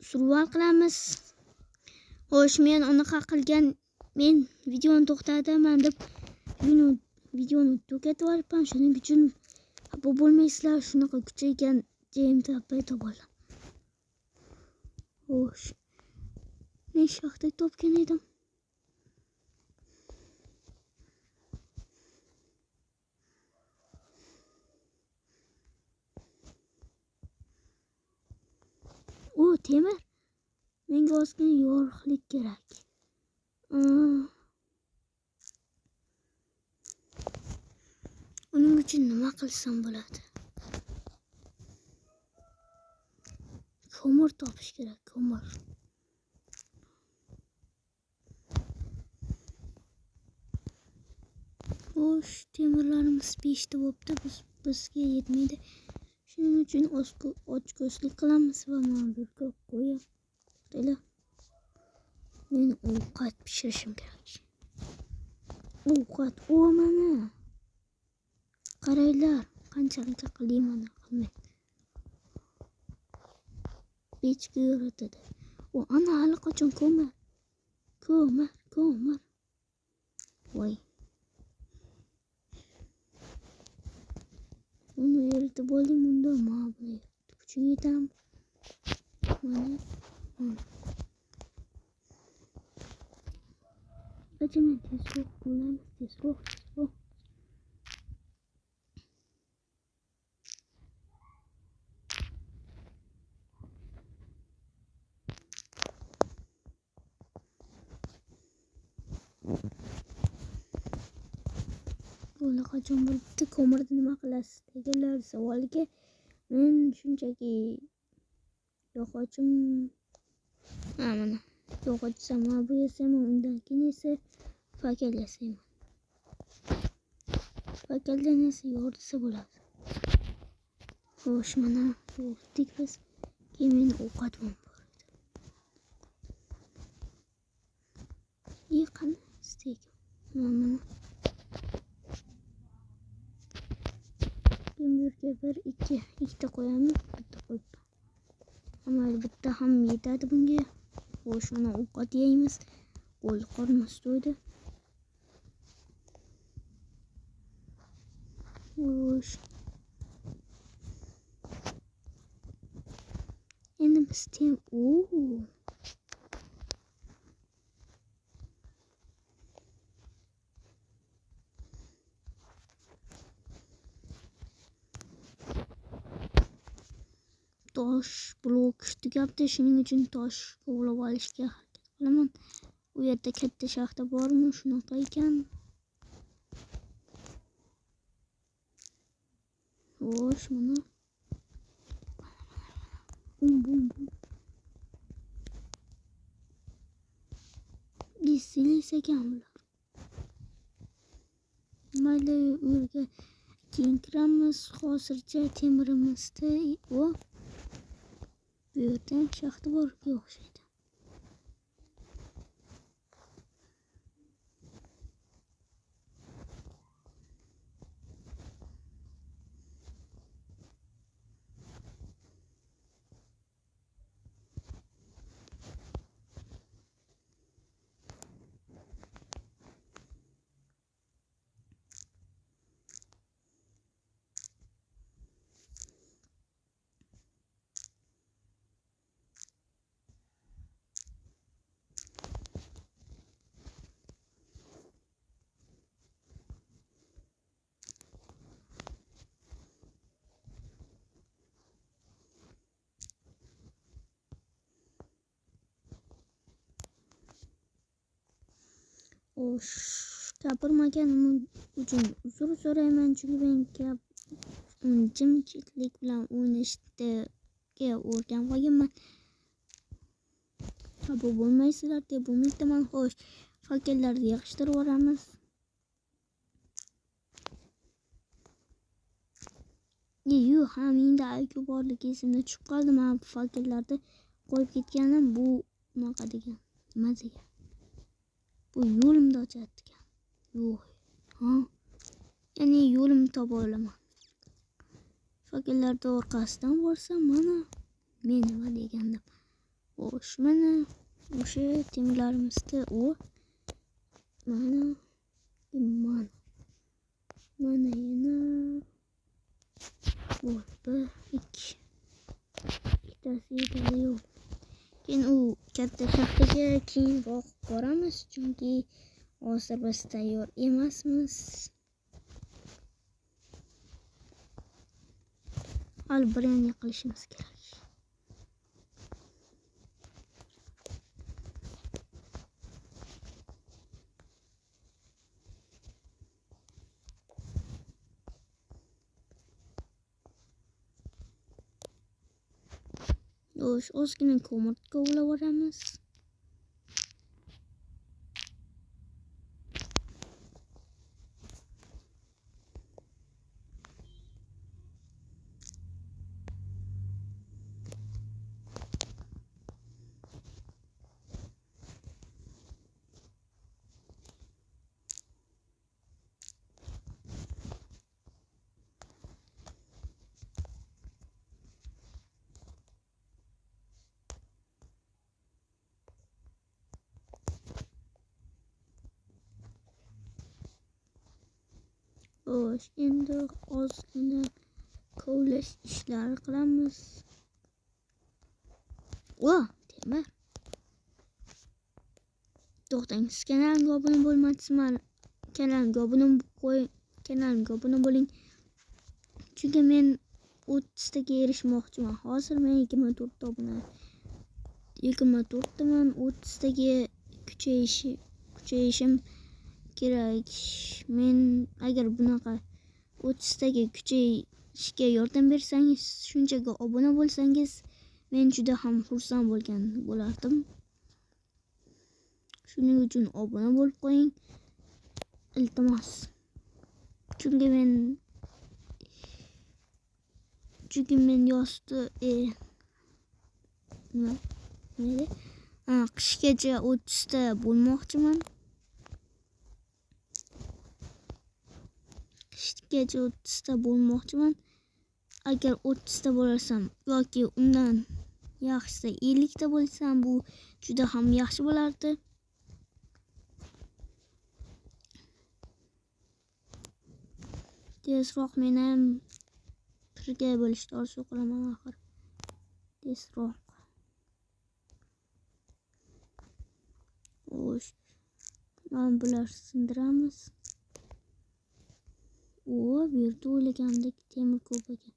survival qilamiz. Xo'sh, men unaqa qilgan, men videoni to'xtataman deb videoni tugatib olibman. Shuning uchun xafa bo'lmaysizlar, shunaqa kuchaygan JMT paydo bo'ldi. Xo'sh, men shaxta topgan edim. O, temir. Menga ozgina yorug'lik kerak. Uning uchun nima qilsam bo'ladi? Ko'mir topish kerak, ko'mir. Xo'sh, temirlarimiz 5 ta bo'libdi, bizga yetmaydi. Shuning uchun ochko'zlik qilamiz va mavjudga qo'yib qo'yaylik. Men ovqat pishirishim kerak. Ovqat, mana. Qaranglar, qancha qilayman qilmaydi. Pechka yoritadi. Ana allaqachon ko'mir. Voy. Uni yoritib bo'ldim, unda mana kuching yetam. Mana. Ajaman tezroq bo'lamiz, tezroq. Buni qachon bo'libdi? Ko'mirni nima qilasiz deganlar savoliga men shunchaki yog'ochim mana yog'och bu yasayman, undan keyin esa fakal yasayman. Fakaldan esa yoritsa bo'ladi. Xo'sh, mana yoritdik biz. Keyin men ovqat bor edi. Qani steak. Mana Yumurga 1-2 qo'yamiz, bitta qo'yib. Ammo bitta ham yetadi bunga. Xo'sh, uni ovqat yeymiz. Qo'l qorimiz to'ydi. Xo'sh. Endi biz tosh blok tugabdi, shuning uchun tosh kovlab olishga harakat qilaman. U yerda katta shaxta bormi? Shunaqa ekan. Xo'sh, mana. Bum. Disilis ekan bular. Mayli, u yerga keyin kiramiz. Hozircha temirimizda bu yerdan shaxta borga o'xshaydi. Gapirmaganim uchun uzr so'rayman, chunki men jimjitlik bilan o'ynashga o'rganib qolganman. Xafa bo'lmaysizlar deb umiddaman. Xo'sh, fakellarni yig'ishtirib olamiz. Menda IQ borligi esimda tushib qoldi. Men fakellarni qo'yib ketganim bu unaqa degan. Nima degan? Bu yo'limda ochadigan. Yo'q. Ya'ni yo'limni topa olaman. Fakellarda orqasidan borsam, mana men nima degandim. Xo'sh, mana o'sha temirlarimizni mana yana bor. 1, 2. Ikkitasi yetadi yo'q. Keyin u katta shaxtaga keyinroq boramiz, chunki hozir biz tayyor emasmiz. Hali birini qilishimiz kerak. Xo'sh, ozgina ko'mir kovlab olamiz. Xo'sh, endi ozgina kovlash ishlari qilamiz. Temir. To'xtang, siz kanalimga obuna bo'lmadingizmi? Kanalimga obuna bo'ling. Chunki men 30 taga erishmoqchiman. Hozir men 24 ta obuna. 24 taman, 30 taga kuchayishim kerak. Men agar bunaqa 30 taga kuchayishga yordam bersangiz, shunchaga obuna bo'lsangiz, men juda ham xursand bo'lardim. Shuning uchun obuna bo'lib qo'ying. Iltimos. Chunki men yozda qishgacha 30 ta bo'lmoqchiman. Agar 30 ta bo'larsam yoki undan yaxshisi 50 ta bo'lsam, bu juda ham yaxshi bo'lardi. Tezroq men ham birga bo'lishni orzu qilaman axir. Tezroq. Xo'sh, mana bular sindiramiz. Bu yerda o'ylagandek temir ko'p ekan.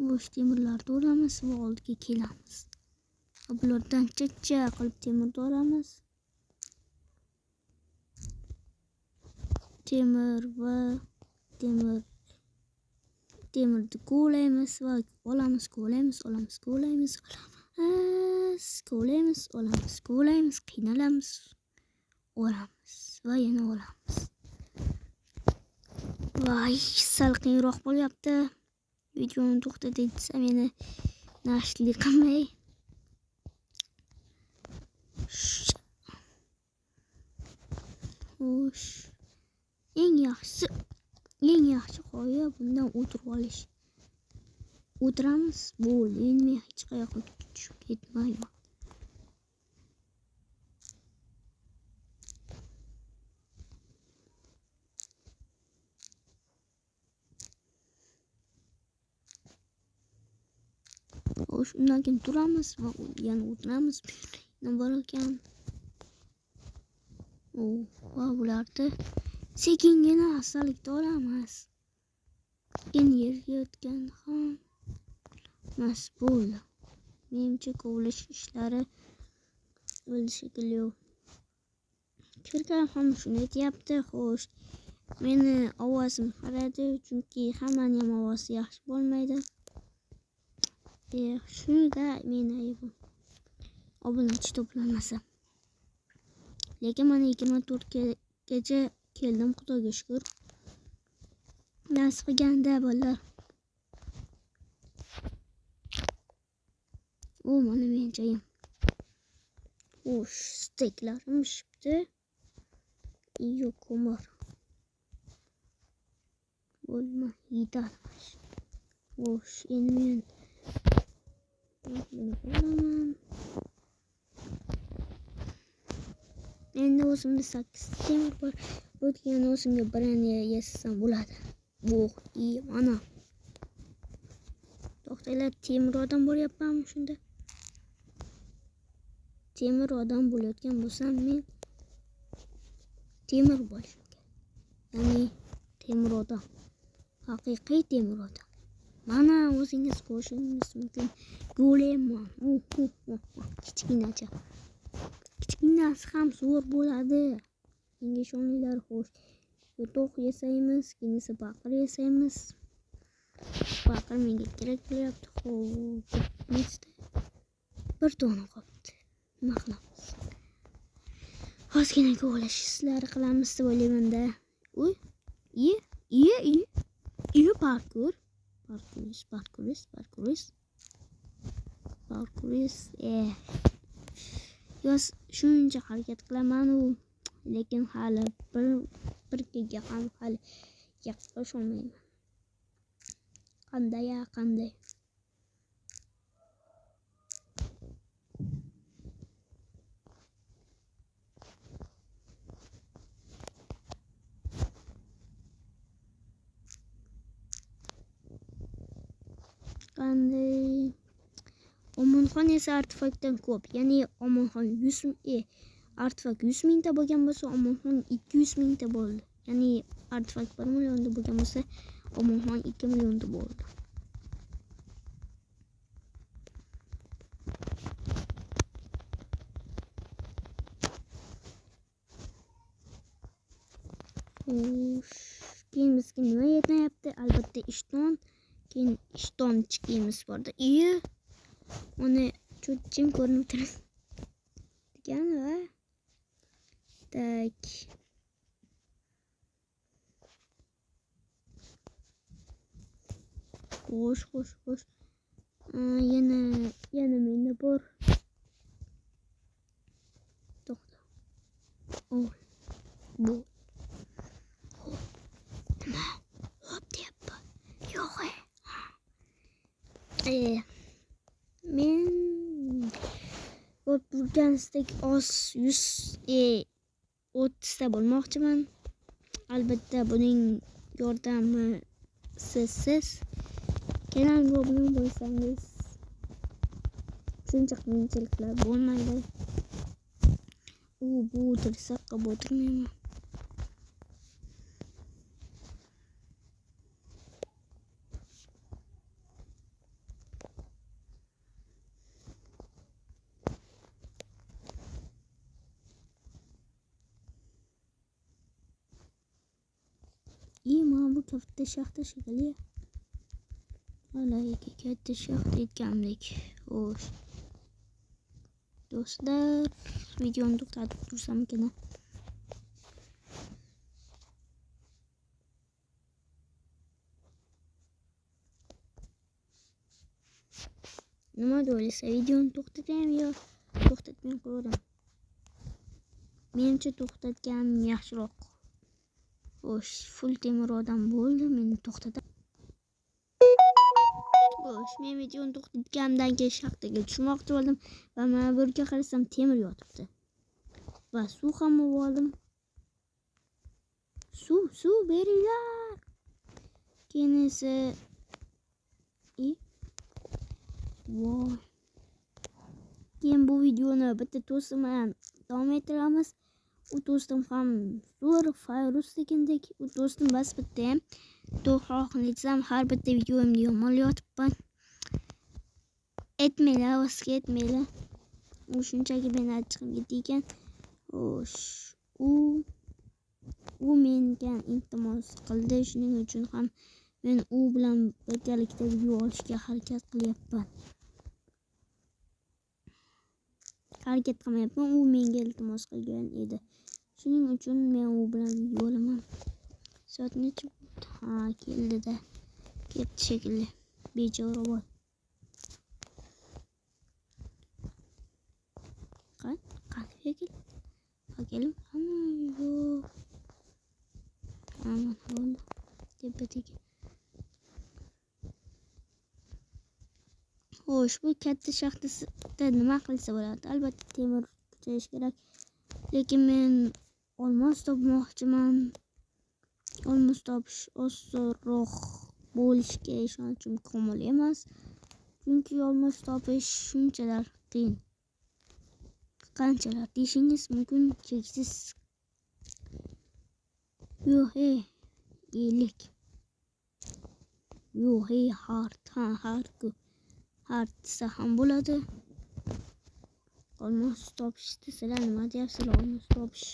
Bo'sh temirlarni olamiz va oldiga kelamiz. Bulardan chachcha qilib temirni olamiz. Temirni kovlaymiz va olamiz, qiynalamiz, olamiz va yana olamiz. Voy, sal qiyinroq bo'lyapti. Videoni to'xtatay desam, meni nashli qilmay. Xo'sh, eng yaxshi g'oya bundan o'tirib olish. O'tiramiz, bo'ldi. Endi men hech qayoqqa tushib ketmayman. Xo'sh, undan keyin turamiz va yana o'tiramiz. Nima bor ekan? Va bularni sekingina astalikda olamiz. Keyin yerga yotgan ham mas bo'ldi. Menimcha kovlash ishlari bo'ldi shekilli. Kirgan ham shuni aytyapti. Xo'sh, meni ovozim qaradi, chunki hammaning ham ovozi yaxshi bo'lmaydi. Shunda meni aybim. Obunachi to'planmasa. Lekin mana 24 gacha keldim, Xudoga shukr. Nasib qilganda bolalar. Mana men joyim. Steklarim pishibdi. yo'q ko'mir. Bo'lma, yetarmish. Xo'sh, endi men buni olaman. Endi o'zimda 8 temir bor. O'tgan o'zimga birini yasasam bo'ladi. Bu mana. To'xtanglar, temir odam bo'lyapmanmi shunda? Temir odam bo'layotgan bo'lsam, men temir bo'lishim kerak. Ya'ni temir odam. Haqiqiy temir odam. Mana o'zingiz ko'rishingiz mumkin. Golemman. Kichkinacha. Kichkinasi ham zo'r bo'ladi. Menga ishoninglar, xo'sh. Yo'toq yasaymiz, keyin baqir yasaymiz. Baqir menga kerak bo'lyapti. Xo'p, nechta? Bir dona qolibdi. Nima qilamiz? Ozgina ko'lash ishlari qilamiz deb o'ylayman-da. Uy, parkur. Yoz shuncha harakat qilaman-u, lekin hali bir giga ham hali yaqinlasha olmayman. Qanday? Omonxon esa artefaktdan ko'p. Ya'ni Omonxon 100 artefakt 100 mingta bo'lgan bo'lsa, Omonxon 200 mingta bo'ldi. Ya'ni artefakt 1 millionda bo'lgan bo'lsa, Omonxon 2 millionda bo'ldi. Keyin bizga nima yetmayapti? Albatta ishton. Keyin ishton chiqimiz borda. Uni cho'chim ko'rinib turibdi. Degan-va. Tak. Xo'sh. Yana menda bor. To'xta. Bu. Nima? Hop deyapman. Yo'q. Men o'tgansidek 130 ta bo'lmoqchiman. Albatta buning yordami siz kanal obuna bo'lsangiz shuncha qiyinchiliklar bo'lmaydi. Bu tirsaqqa botirmayman. Mana bu katta shaxta shekilli. Alayga katta shaxta etganlik. Xo'sh. Do'stlar, videoni to'xtatib tursam kerak. Nima deysiz? Videoni to'xtataymi yo to'xtatmay qo'yaman? Menimcha to'xtatganim yaxshiroq. Xo'sh, full temir odam bo'ldi, meni to'xtatadi. Xo'sh, men videoni to'xtatganimdan keyin shaxtaga tushmoqchi bo'ldim va mana bu yerga qarasam temir yotibdi. Va suv ham oldim. Suv beringlar. Keyin esa voy. Keyin bu videoni bitta do'stim bilan davom ettiramiz. U do'stim ham zo'r Fayruz degandek. U do'stim bas bitta ham. To'g'ri aytsam, har bitta videomda yomon yotibman. Etmanglar, vosga etmanglar. U shunchaki meni achchig'imga degan. Xo'sh, u menga iltimos qildi. Shuning uchun ham men u bilan birgalikda video olishga harakat qilyapman. U menga iltimos qilgan edi. Shuning uchun men u bilan video olaman. Soat necha bo'ldi? Keldi-da. Ketdi shekilli. Bechora boy. Qani? Keling. Yo'q. tekin. Xo'sh, bu katta shaxtasida nima qilsa bo'ladi? Albatta temir ko'chayish kerak. Lekin men olmos topmoqchiman. Olmos topish osonroq bo'lishiga ishonchim komil emas. Chunki olmos topish shunchalar qiyin. Qanchalar deyishingiz mumkin, cheksiz. Yelik. Hard desa ham bo'ladi. Olmos topishda sizlar nima deyapsizlar? Olmos topish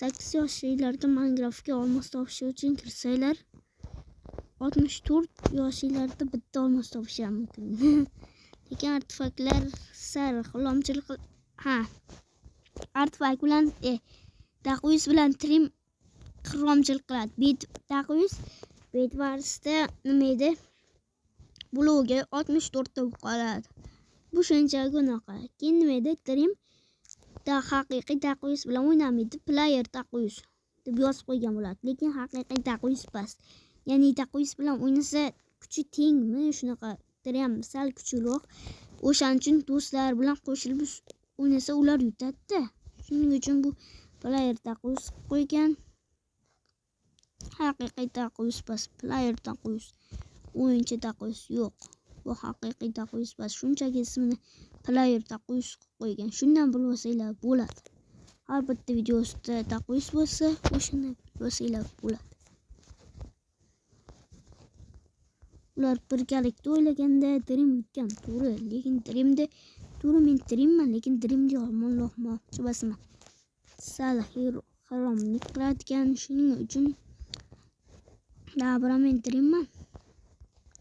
8 yoshlilarda Minecraftga olmos topish uchun kirsanglar 64 yoshlilarda bitta olmos topish mumkin. Lekin artefaktlar xulomchilik artefakt bilan taqviz bilan trim xiromchilik qiladi. Bedwarsda nima edi? Blogi 64 ta qoladi. Bu shunchaki unaqa. Keyin nima edi? Trim haqiqiy taqviz bilan o'ynamaydi. Player taqviz deb yozib qo'ygan bo'ladi. Lekin haqiqiy taqviz past. Ya'ni taqviz bilan o'ynasa kuchi tengmi? Shunaqa trim sal kuchliroq. O'shaning uchun do'stlar bilan qo'shilib o'ynasa ular yutadi. Shuning uchun bu player taqviz qo'ygan. Haqiqiy taqviz past. Player taqviz. O'yinchi taqviz yo'q. Bu haqiqiy taqviz past. Shunchaki ismini player taqviz qo'ygan. Shundan bilsanglar bo'ladi. Har bitta videosida taqviz bo'lsa, o'shanda bilsanglar bo'ladi. Ular birgalikda o'ylaganda Dream yutgan to'g'ri, lekin Dreamda men Dreamman, lekin Dreamga olmoqchi emasman. Sal haromlik qiladigan, shuning uchun dabra men Dreamman.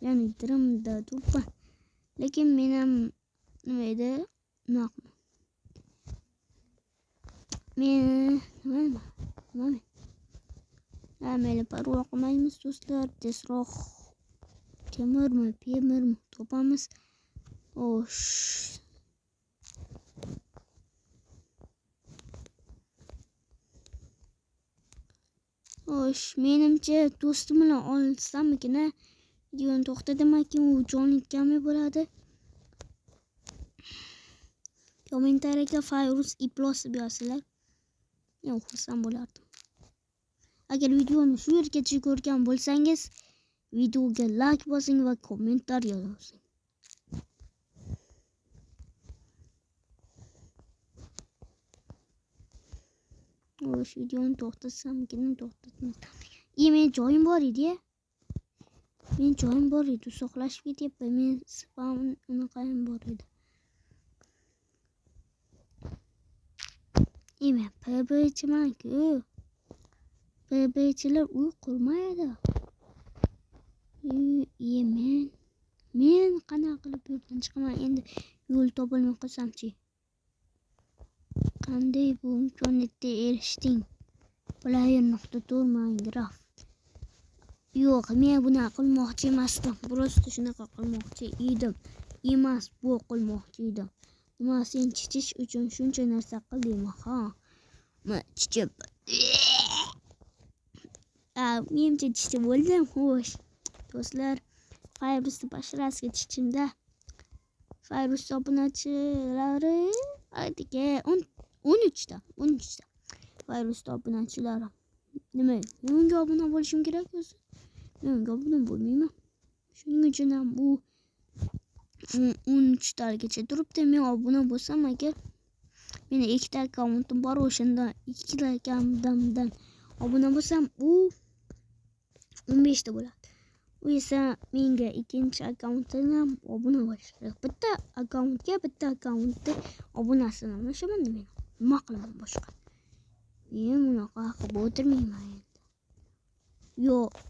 Ya'ni Dreamda turibman. Lekin men ham nima edi? Mayli, parvo qilmaymiz do'stlar. Tezroq temirmi topamiz. Menimcha do'stim bilan olsammikin, videoni to'xtatamanki, u jonlikami bo'ladi. Kommentariyaga Fayruz Iplos yozinglar. Men xursand bo'lardim. Agar videoni shu yergacha ko'rgan bo'lsangiz, videoga like bosing va kommentar yozing. Videoni to'xtatsam, men joyim bor edi. Uzoqlashib ketyapman. Men spam unaqayam bor edi. Men PB'chiman-ku. PB'chilar uy qurmaydi. Men qanaqa qilib yurtdan chiqaman? Endi yo'l topolmay qolsam-chi? Qanday bu imkoniyatga erishding? Player.tour Minecraft. Yo'q, men buni qilmoqchi emasdim. Просто shunaqa qilmoqchi edim. Bu qilmoqchi edim. Nima sen chichish uchun shuncha narsa qildingmi? Menimcha chichib bo'ldim. Xo'sh, do'stlar, Fayruzning basharasiga chichimda. Fayruz obunachilari aytiga 13 ta. Fayruz obunachilari. Nima? Men unga obuna bo'lishim kerak o'zi. Men unga obuna bo'lmayman. Shuning uchun ham bu 13 tagacha turibdi. Men obuna bo'lsam agar meni 2 ta akkauntim bor, o'shanda 2 ta akkauntimdan obuna bo'lsam, u 15 ta bo'ladi. U esa menga ikkinchi akkauntdan obuna bo'lish kerak. Bitta akkauntda obunasini almashaman men. Nima qilaman boshqa? Men unaqa qilib o'tirmayman endi.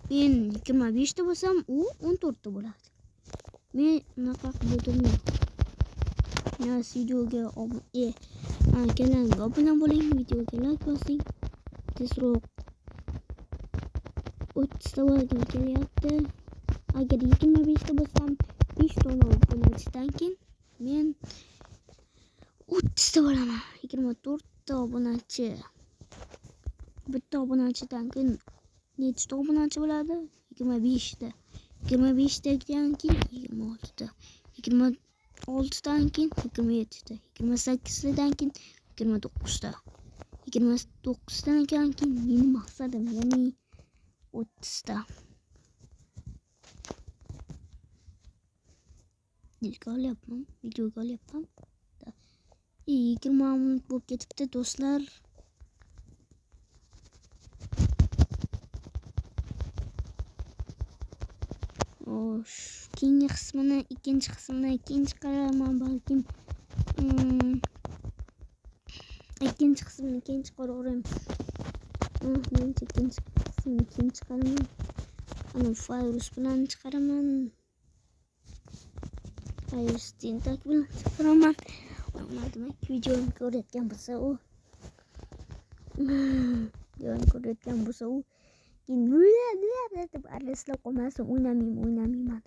Men 25 ta bo'lsam, u 14 ta bo'ladi. Men unaqa qilib o'tirmayman. Videoga kanalga obuna bo'ling, videoga like bosing. Tezroq 30 ta bo'lgim kelyapti. Agar 25 ta bo'lsam, 5 ta obunachidan keyin men 30 ta bo'laman. 24 ta obunachi. Bitta obunachidan keyin nechta obunachi bo'ladi? 25 ta. 25 tadan keyin 26 ta. 26 dan keyin 27 ta. 28 dan keyin 29 ta. 29 dan keyin meni maqsadim, ya'ni 30 ta. Videoga olyapman. 20 minut bo'lib ketibdi do'stlar. Keyingi qismini, ikkinchi qismini qaraman balkim. Ikkinchi qismini qaraveramiz. Menimcha ikkinchi qismini chiqaraman. Ana virus bilan chiqaraman. Virus tentak bilan chiqaraman. Demak, videoni ko'rayotgan bo'lsa u deb aralashib qolmasin, o'ynamayman.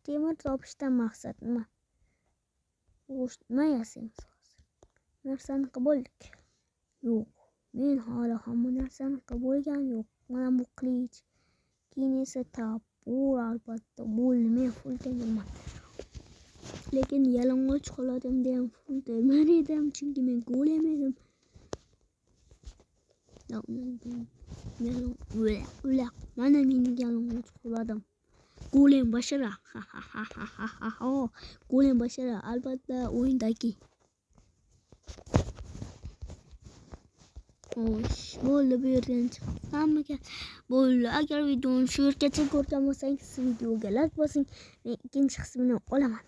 Temir topishdan maqsad nima? Nima yasaymiz hozir? Narsani qildik. Yo'q. Men hali ham bu narsani qilgan yo'q. Mana bu qilich. Keyin esa tapur, albatta bo'lmay full temirman. Lekin yalang'och qoladim ham full temir edim, chunki men golem edim. Mana men yalang'och qoladim. Golem bashara. Golem bashara albatta o'yindagi. Bo'ldi, bu yerdan chiqqanmikan? Bo'ldi. Agar videoni shu yergacha ko'rgan bo'lsangiz, videoga like bosing. Men ikkinchi qismini olaman.